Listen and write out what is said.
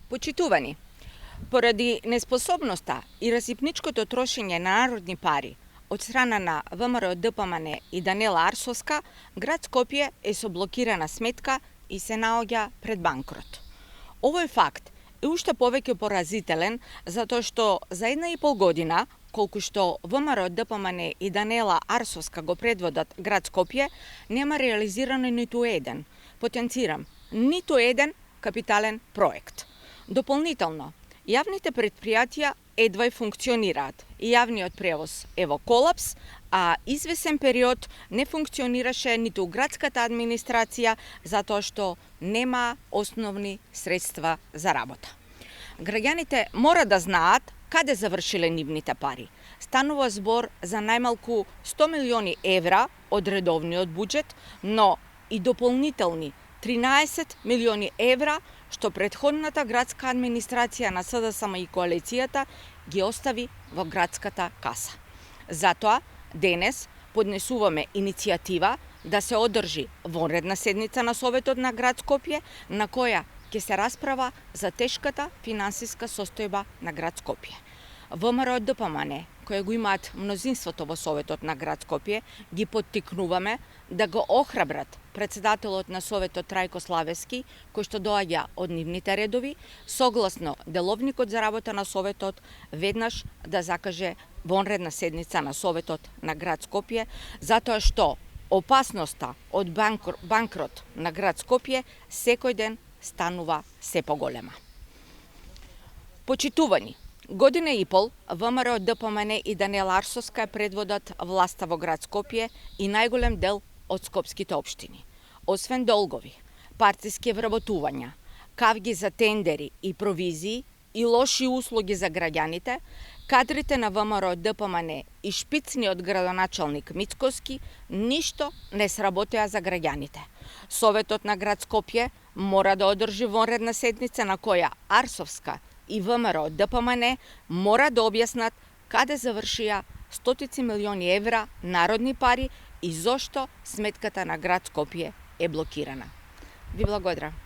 Почитувани, поради неспособноста и расипничкото трошење на народни пари од страна на ВМРО ДПМН и Данела Арсовска, град Скопје е со блокирана сметка и се наоѓа пред банкрот. Овој факт е уште повеќе поразителен затоа што за 1,5 година, колку што ВМРО ДПМН и Данела Арсовска го предводат град Скопје, нема реализирано ниту еден, потенцирам, ниту еден капитален проект. Дополнително, јавните предпријатија едва и функционираат и јавниот превоз е во колапс, а извесен период не функционираше ниту градската администрација затоа што нема основни средства за работа. Граѓаните мора да знаат каде завршиле нивните пари. Станува збор за најмалку 100 милиони евра од редовниот буџет, но и дополнителни 13 милиони евра што претходната градска администрација на СДСМ и коалицијата ги остави во градската каса. Затоа, денес поднесуваме иницијатива да се одржи вонредна седница на Советот на град Скопје, на која ќе се расправа за тешката финансиска состојба на град Скопје. ВМРО ДПМН, кој го имаат мнозинството во Советот на град Скопје, ги поттикнуваме да го охрабрат председателот на Советот Трајко Славевски, кој што доаѓа од нивните редови, согласно деловникот за работа на Советот, веднаш да закаже вонредна седница на Советот на град Скопје, затоа што опасноста од банкрот на град Скопје секој ден станува се поголема. Почитувани, година и пол ВМРО ДПМН и Данела Арсовска предводат власта во град Скопје и најголем дел од скопските општини. Освен долгови, партиски вработувања, кавги за тендери и провизии и лоши услуги за граѓаните, кадрите на ВМРО ДПМН и шпицниот градоначалник Мицкоски ништо не сработеа за граѓаните. Советот на град Скопје мора да одржи вонредна седница на која Арсовска и ВМРО ДПМН мора да објаснат каде завршија стотици милиони евра народни пари и зошто сметката на град Скопје е блокирана. Ви благодарам.